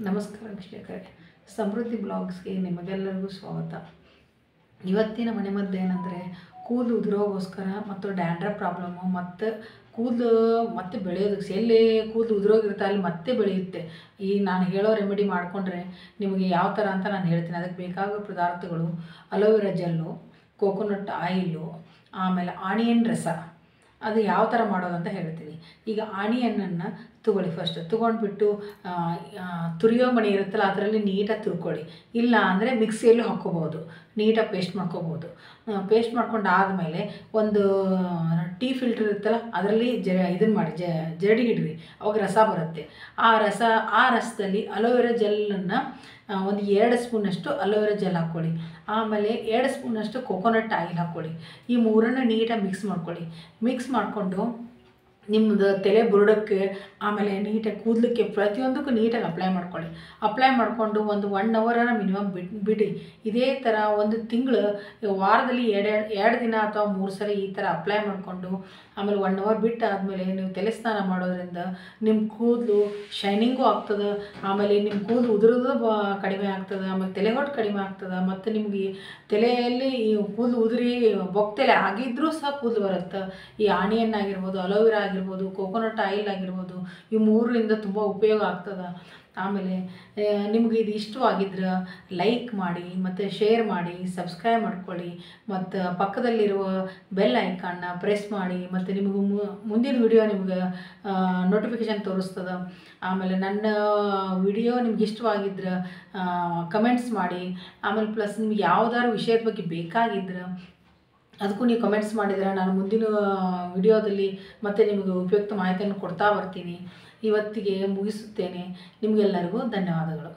ನಮಸ್ಕಾರ ವೀಕ್ಷಕರೇ, ಸಮೃದ್ಧಿ ಬ್ಲಾಗ್ಸ್ಗೆ ನಿಮಗೆಲ್ಲರಿಗೂ ಸ್ವಾಗತ. ಇವತ್ತಿನ ಮನೆಮದ್ದು ಏನಂದರೆ ಕೂದಲು ಉದುರೋಗೋಸ್ಕರ ಮತ್ತು ಡ್ಯಾಂಡ್ರಫ್ ಪ್ರಾಬ್ಲಮ್ಮು ಮತ್ತು ಕೂದಲು ಮತ್ತೆ ಬೆಳೆಯೋದಕ್ಕೆ ಎಲ್ಲಿ ಕೂದಲು ಉದುರೋಗಿರುತ್ತೆ ಅಲ್ಲಿ ಮತ್ತೆ ಬೆಳೆಯುತ್ತೆ. ಈ ನಾನು ಹೇಳೋ ರೆಮಿಡಿ ಮಾಡಿಕೊಂಡ್ರೆ ನಿಮಗೆ ಯಾವ ಥರ ಅಂತ ನಾನು ಹೇಳ್ತೀನಿ. ಅದಕ್ಕೆ ಬೇಕಾಗೋ ಪದಾರ್ಥಗಳು ಅಲೋವೆರಾ ಜೆಲ್ಲು, ಕೋಕೋನಟ್ ಆಯಿಲು, ಆಮೇಲೆ ಆನಿಯನ್ ರಸ. ಅದು ಯಾವ ಥರ ಮಾಡೋದು ಅಂತ ಹೇಳ್ತೀನಿ. ಈಗ ಆನಿಯನ್ನನ್ನು ತೊಗೊಳ್ಳಿ. ಫಸ್ಟ್ ತೊಗೊಂಡ್ಬಿಟ್ಟು ತುರಿಯೋ ಮಣಿ ಇರುತ್ತಲ್ಲ ಅದರಲ್ಲಿ ನೀಟಾಗಿ ತುರ್ಕೊಳ್ಳಿ. ಇಲ್ಲ ಅಂದರೆ ಮಿಕ್ಸಿಯಲ್ಲೂ ಹಾಕ್ಕೋಬೋದು, ನೀಟಾಗಿ ಪೇಸ್ಟ್ ಮಾಡ್ಕೋಬೋದು. ಪೇಸ್ಟ್ ಮಾಡ್ಕೊಂಡು ಆದಮೇಲೆ ಒಂದು ಟೀ ಫಿಲ್ಟರ್ ಇರುತ್ತಲ್ಲ ಅದರಲ್ಲಿ ಇದನ್ನು ಮಾಡಿ ಜರಡಿ ಹಿಡ್ರಿ, ಅವಾಗ ರಸ ಬರುತ್ತೆ. ಆ ರಸದಲ್ಲಿ ಅಲೋವೆರಾ ಜೆಲ್ಲನ್ನು ಒಂದು 2 ಸ್ಪೂನಷ್ಟು ಅಲೋವೆರಾ ಜೆಲ್ ಹಾಕ್ಕೊಳ್ಳಿ. ಆಮೇಲೆ 2 ಸ್ಪೂನಷ್ಟು ಕೋಕೋನಟ್ ಆಯಿಲ್ ಹಾಕ್ಕೊಳ್ಳಿ. ಈ ಮೂರನ್ನು ನೀಟಾಗಿ ಮಿಕ್ಸ್ ಮಾಡ್ಕೊಳ್ಳಿ. ಮಿಕ್ಸ್ ಮಾಡಿಕೊಂಡು ನಿಮ್ಮದು ತಲೆ ಬುರುಡಕ್ಕೆ ಆಮೇಲೆ ನೀಟಾಗಿ ಕೂದಲಿಕ್ಕೆ ಪ್ರತಿಯೊಂದಕ್ಕೂ ನೀಟಾಗಿ ಅಪ್ಲೈ ಮಾಡ್ಕೊಳ್ಳಿ. ಅಪ್ಲೈ ಮಾಡಿಕೊಂಡು ಒಂದು 1 ಅವರನ ಮಿನಿಮಮ್ ಬಿಡಿ. ಇದೇ ಥರ ಒಂದು ತಿಂಗಳು, ವಾರದಲ್ಲಿ 2 ದಿನ ಅಥವಾ 3 ಸಲ ಈ ಥರ ಅಪ್ಲೈ ಮಾಡಿಕೊಂಡು ಆಮೇಲೆ 1 ಅವರ್ ಬಿಟ್ಟು ಆದಮೇಲೆ ನೀವು ತಲೆ ಸ್ನಾನ ಮಾಡೋದ್ರಿಂದ ನಿಮ್ಮ ಕೂದಲು ಶೈನಿಂಗೂ ಆಗ್ತದೆ. ಆಮೇಲೆ ನಿಮ್ಮ ಕೂದಲು ಉದುರೋದು ಕಡಿಮೆ ಆಗ್ತದೆ. ಆಮೇಲೆ ತಲೆ ಹೊಟ್ಟು ಕಡಿಮೆ ಆಗ್ತದೆ. ಮತ್ತು ನಿಮಗೆ ತಲೆಯಲ್ಲಿ ಈ ಕೂದಲು ಉದುರಿ ಬೊಕ್ತಲೆ ಆಗಿದ್ದರೂ ಸಹ ಕೂದಲು ಬರುತ್ತೆ. ಈ ಆನಿಯನ್ ಆಗಿರ್ಬೋದು, ಅಲೋವೆರಾ ಆಗಿರ್ಬೋದು, ಕೋಕೋನಟ್ ಆಯಿಲ್ ಆಗಿರ್ಬೋದು, ಈ 3ರಿಂದ ತುಂಬ ಉಪಯೋಗ ಆಗ್ತದೆ. ಆಮೇಲೆ ನಿಮಗೆ ಇದು ಇಷ್ಟವಾಗಿದ್ರೆ ಲೈಕ್ ಮಾಡಿ ಮತ್ತು ಶೇರ್ ಮಾಡಿ, ಸಬ್ಸ್ಕ್ರೈಬ್ ಮಾಡ್ಕೊಳ್ಳಿ ಮತ್ತು ಪಕ್ಕದಲ್ಲಿರುವ ಬೆಲ್ ಐಕಾನ್ನ ಪ್ರೆಸ್ ಮಾಡಿ. ಮತ್ತು ನಿಮಗೆ ಮುಂದಿನ ವಿಡಿಯೋ ನಿಮ್ಗೆ ನೋಟಿಫಿಕೇಷನ್ ತೋರಿಸ್ತದೆ. ಆಮೇಲೆ ನನ್ನ ವಿಡಿಯೋ ನಿಮ್ಗೆ ಇಷ್ಟವಾಗಿದ್ರೆ ಕಮೆಂಟ್ಸ್ ಮಾಡಿ. ಆಮೇಲೆ ಪ್ಲಸ್ ನಿಮ್ಗೆ ಯಾವುದಾದ್ರು ವಿಷಯದ ಬಗ್ಗೆ ಬೇಕಾಗಿದ್ರೆ ಅದಕ್ಕೂ ನೀವು ಕಮೆಂಟ್ಸ್ ಮಾಡಿದರೆ ನಾನು ಮುಂದಿನ ವಿಡಿಯೋದಲ್ಲಿ ಮತ್ತೆ ನಿಮಗೆ ಉಪಯುಕ್ತ ಮಾಹಿತಿಯನ್ನು ಕೊಡ್ತಾ ಬರ್ತೀನಿ. ಇವತ್ತಿಗೆ ಮುಗಿಸುತ್ತೇನೆ. ನಿಮಗೆಲ್ಲರಿಗೂ ಧನ್ಯವಾದಗಳು.